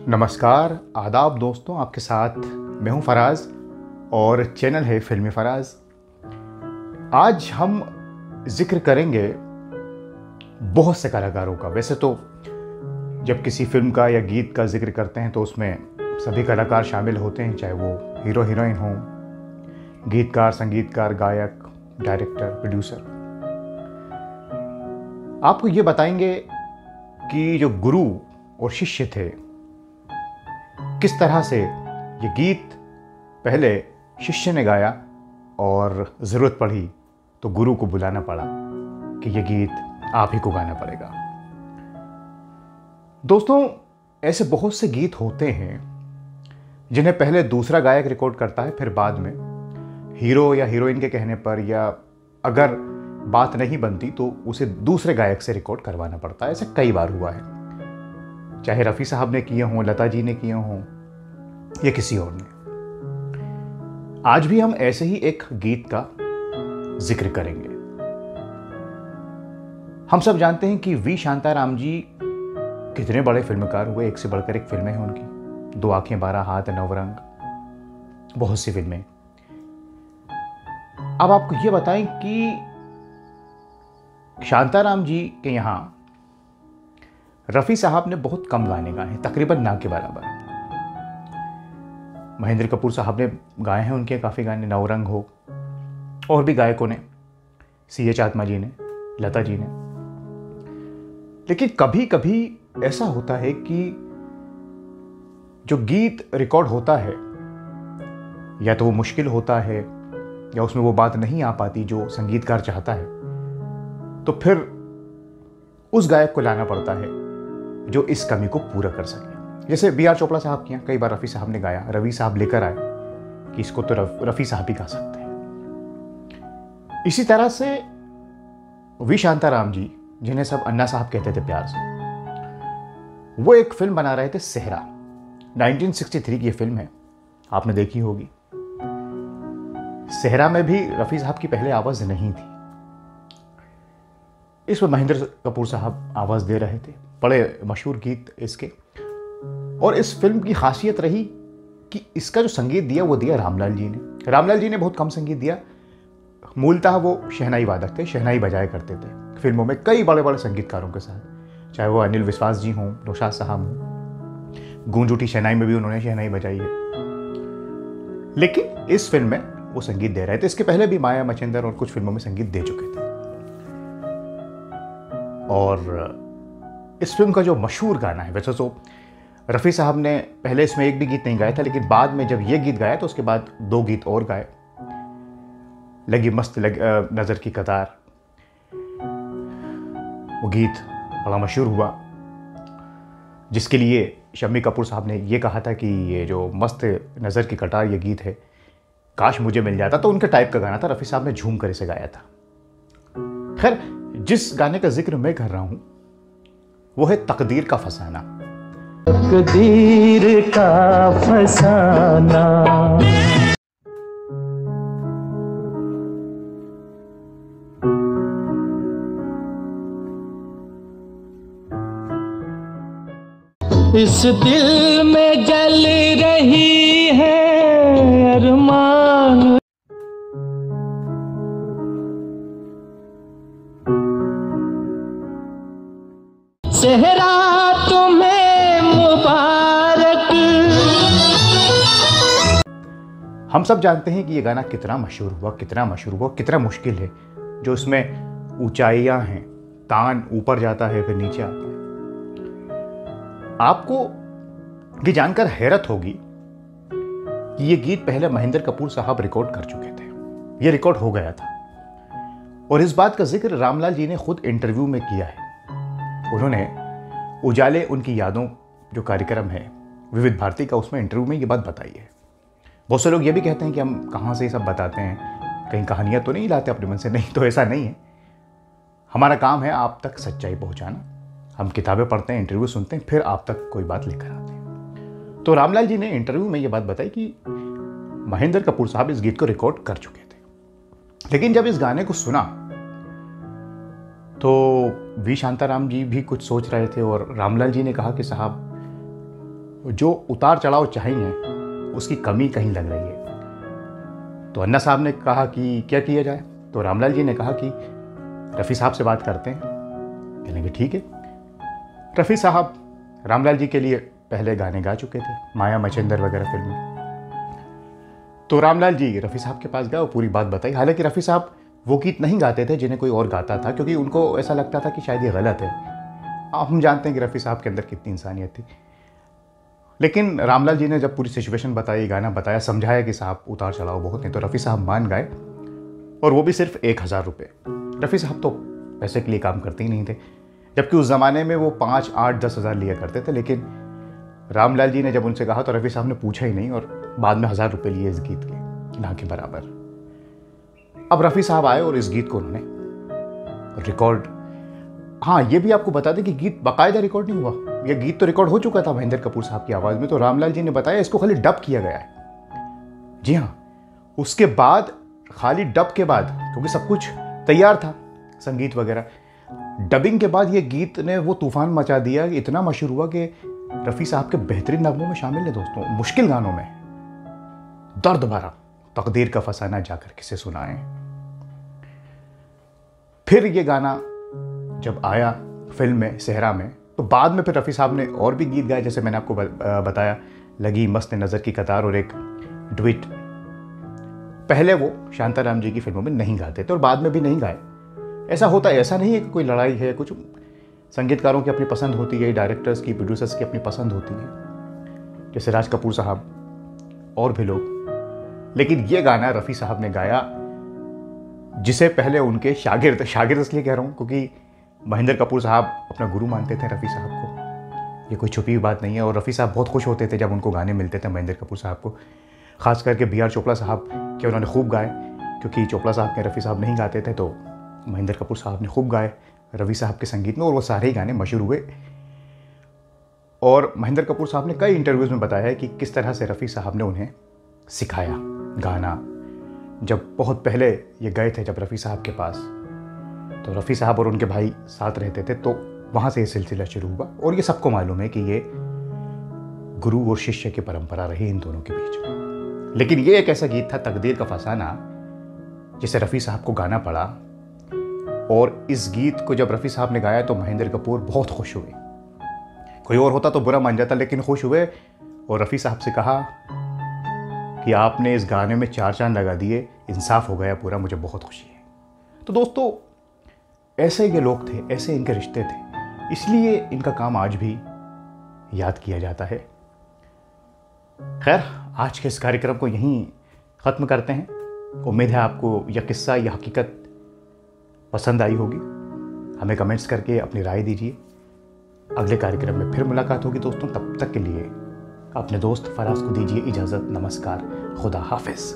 नमस्कार, आदाब दोस्तों, आपके साथ मैं हूं फराज और चैनल है फिल्मी फराज। आज हम जिक्र करेंगे बहुत से कलाकारों का। वैसे तो जब किसी फिल्म का या गीत का जिक्र करते हैं तो उसमें सभी कलाकार शामिल होते हैं, चाहे वो हीरो हीरोइन हों, गीतकार, संगीतकार, गायक, डायरेक्टर, प्रोड्यूसर। आपको ये बताएंगे कि जो गुरु और शिष्य थे, किस तरह से ये गीत पहले शिष्य ने गाया और ज़रूरत पड़ी तो गुरु को बुलाना पड़ा कि ये गीत आप ही को गाना पड़ेगा। दोस्तों, ऐसे बहुत से गीत होते हैं जिन्हें पहले दूसरा गायक रिकॉर्ड करता है, फिर बाद में हीरो या हीरोइन के कहने पर या अगर बात नहीं बनती तो उसे दूसरे गायक से रिकॉर्ड करवाना पड़ता है। ऐसे कई बार हुआ है, चाहे रफ़ी साहब ने किए हों, लता जी ने किए हों या किसी और ने। आज भी हम ऐसे ही एक गीत का जिक्र करेंगे। हम सब जानते हैं कि वी शांताराम जी कितने बड़े फिल्मकार हुए, एक से बढ़कर एक फिल्में हैं उनकी, 2 आंखें 12 हाथ, नवरंग, बहुत सी फिल्में। अब आपको ये बताएं कि शांताराम जी के यहां रफ़ी साहब ने बहुत कम गाने गाए हैं, तकरीबन ना के बराबर। महेंद्र कपूर साहब ने गाए हैं उनके काफ़ी गाने, नवरंग हो, और भी गायकों ने, C.H. आत्मा जी ने, लता जी ने। लेकिन कभी कभी ऐसा होता है कि जो गीत रिकॉर्ड होता है या तो वो मुश्किल होता है या उसमें वो बात नहीं आ पाती जो संगीतकार चाहता है, तो फिर उस गायक को लाना पड़ता है जो इस कमी को पूरा कर सके। जैसे B.R. चोपड़ा साहब किया, कई बार रफ़ी साहब ने गाया, रवि साहब लेकर आए कि इसको तो रफ़ी साहब ही गा सकते हैं। इसी तरह से वी शांताराम जी, जिन्हें सब अन्ना साहब कहते थे प्यार से, वो एक फिल्म बना रहे थे, सेहरा। 1963 की ये फिल्म है, आपने देखी होगी। सेहरा में भी रफ़ी साहब की पहले आवाज़ नहीं थी, इसमें महेंद्र कपूर साहब आवाज़ दे रहे थे। बड़े मशहूर गीत इसके। और इस फिल्म की खासियत रही कि इसका जो संगीत दिया वो दिया रामलाल जी ने। रामलाल जी ने बहुत कम संगीत दिया, मूलतः वो शहनाई वादक थे, शहनाई बजाया करते थे फिल्मों में कई बड़े बड़े संगीतकारों के साथ, चाहे वो अनिल विश्वास जी हों, नौशाद साहब हों। गूंज उठी शहनाई में भी उन्होंने शहनाई बजाई है। लेकिन इस फिल्म में वो संगीत दे रहे थे। इसके पहले भी माया मचेंदर और कुछ फिल्मों में संगीत दे चुके थे। और इस फिल्म का जो मशहूर गाना है, वैसे तो रफ़ी साहब ने पहले इसमें एक भी गीत नहीं गाया था, लेकिन बाद में जब ये गीत गाया तो उसके बाद 2 गीत और गाए। लगी मस्त नज़र की कतार, वो गीत बड़ा मशहूर हुआ, जिसके लिए शम्मी कपूर साहब ने ये कहा था कि ये जो मस्त नज़र की कतार ये गीत है, काश मुझे मिल जाता। तो उनके टाइप का गाना था, रफ़ी साहब ने झूम कर इसे गाया था। खैर, जिस गाने का जिक्र मैं कर रहा हूं वो है तकदीर का फसाना। तकदीर का फसाना, इस दिल में जल रही है अरमान, सेहरा तुम्हें मुबारक। हम सब जानते हैं कि ये गाना कितना मशहूर हुआ, कितना मुश्किल है। जो इसमें ऊंचाइयां हैं, तान ऊपर जाता है फिर नीचे आता है। आपको ये जानकर हैरत होगी कि ये गीत पहले महेंद्र कपूर साहब रिकॉर्ड कर चुके थे, ये रिकॉर्ड हो गया था। और इस बात का जिक्र रामलाल जी ने खुद इंटरव्यू में किया है। उन्होंने उजाले उनकी यादों जो कार्यक्रम है विविध भारती का, उसमें इंटरव्यू में ये बात बताई है। बहुत से लोग ये भी कहते हैं कि हम कहाँ से ये सब बताते हैं, कहीं कहानियाँ तो नहीं लाते अपने मन से। नहीं, तो ऐसा नहीं है। हमारा काम है आप तक सच्चाई पहुँचाना। हम किताबें पढ़ते हैं, इंटरव्यू सुनते हैं, फिर आप तक कोई बात लेकर आते हैं। तो रामलाल जी ने इंटरव्यू में ये बात बताई कि महेंद्र कपूर साहब इस गीत को रिकॉर्ड कर चुके थे। लेकिन जब इस गाने को सुना तो वी शांताराम जी भी कुछ सोच रहे थे और रामलाल जी ने कहा कि साहब जो उतार चढ़ाव चाहिए उसकी कमी कहीं लग रही है। तो अन्ना साहब ने कहा कि क्या किया जाए। तो रामलाल जी ने कहा कि रफ़ी साहब से बात करते हैं। कहने कि ठीक है। रफ़ी साहब रामलाल जी के लिए पहले गाने गा चुके थे, माया मचेंदर वगैरह फिल्में। तो रामलाल जी रफ़ी साहब के पास गए और पूरी बात बताई। हालांकि रफ़ी साहब वो गीत नहीं गाते थे जिन्हें कोई और गाता था, क्योंकि उनको ऐसा लगता था कि शायद ये गलत है। अब हम जानते हैं कि रफ़ी साहब के अंदर कितनी इंसानियत थी। लेकिन रामलाल जी ने जब पूरी सिचुएशन बताई, गाना बताया, समझाया कि साहब उतार चढ़ाव बहुत नहीं, तो रफ़ी साहब मान गए, और वो भी सिर्फ 1000 रुपये। रफ़ी साहब तो पैसे के लिए काम करते ही नहीं थे, जबकि उस ज़माने में वो 5, 8, 10 हज़ार लिया करते थे। लेकिन रामलाल जी ने जब उनसे कहा तो रफ़ी साहब ने पूछा ही नहीं और बाद में 1000 रुपये लिए इस गीत के, ना के बराबर। अब रफ़ी साहब आए और इस गीत को उन्होंने रिकॉर्ड, हाँ ये भी आपको बता दें कि गीत बाकायदा रिकॉर्ड नहीं हुआ। यह गीत तो रिकॉर्ड हो चुका था महेंद्र कपूर साहब की आवाज़ में। तो रामलाल जी ने बताया इसको खाली डब किया गया है। जी हाँ, उसके बाद खाली डब के बाद, क्योंकि सब कुछ तैयार था संगीत वगैरह, डबिंग के बाद ये गीत ने वो तूफान मचा दिया, इतना मशहूर हुआ कि रफ़ी साहब के बेहतरीन नगमों में शामिल है दोस्तों। मुश्किल गानों में दर्द भरा तकदीर का फसाना जाकर किसे सुनाएं। फिर ये गाना जब आया फिल्म में, सेहरा में, तो बाद में फिर रफ़ी साहब ने और भी गीत गाए, जैसे मैंने आपको बताया लगी मस्त नज़र की कतार और एक ड्विट। पहले वो शांताराम जी की फिल्मों में नहीं गाते थे और बाद में भी नहीं गाए। ऐसा होता है, ऐसा नहीं है कि कोई लड़ाई है। कुछ संगीतकारों की अपनी पसंद होती है, डायरेक्टर्स की, प्रोड्यूसर्स की अपनी पसंद होती है, जैसे राज कपूर साहब और भी लोग। लेकिन ये गाना रफ़ी साहब ने गाया जिसे पहले उनके शागिर्द इसलिए कह रहा हूँ क्योंकि महेंद्र कपूर साहब अपना गुरु मानते थे रफ़ी साहब को। ये कोई छुपी हुई बात नहीं है। और रफ़ी साहब बहुत खुश होते थे जब उनको गाने मिलते थे महेंद्र कपूर साहब को, ख़ास करके बी आर चोपड़ा साहब के उन्होंने खूब गाए, क्योंकि चोपड़ा साहब के रफ़ी साहब नहीं गाते थे, तो महेंद्र कपूर साहब ने खूब गाए रफ़ी साहब के संगीत में, और वो सारे ही गाने मशहूर हुए। और महेंद्र कपूर साहब ने कई इंटरव्यूज़ में बताया है कि किस तरह से रफ़ी साहब ने उन्हें सिखाया गाना। जब बहुत पहले ये गए थे जब रफ़ी साहब के पास, तो रफ़ी साहब और उनके भाई साथ रहते थे, तो वहाँ से ये सिलसिला शुरू हुआ। और ये सबको मालूम है कि ये गुरु और शिष्य की परंपरा रही इन दोनों के बीच में। लेकिन ये एक ऐसा गीत था, तकदीर का फसाना, जिसे रफ़ी साहब को गाना पड़ा। और इस गीत को जब रफ़ी साहब ने गाया तो महेंद्र कपूर बहुत खुश हुए। कोई और होता तो बुरा मान जाता, लेकिन खुश हुए और रफ़ी साहब से कहा कि आपने इस गाने में 4 चांद लगा दिए, इंसाफ हो गया पूरा, मुझे बहुत खुशी है। तो दोस्तों ऐसे ये लोग थे, ऐसे इनके रिश्ते थे, इसलिए इनका काम आज भी याद किया जाता है। खैर, आज के इस कार्यक्रम को यहीं ख़त्म करते हैं। उम्मीद है आपको यह किस्सा, यह हकीकत पसंद आई होगी। हमें कमेंट्स करके अपनी राय दीजिए। अगले कार्यक्रम में फिर मुलाकात होगी दोस्तों। तब तक के लिए अपने दोस्त फराज को दीजिए इजाज़त। नमस्कार, खुदा हाफिज़।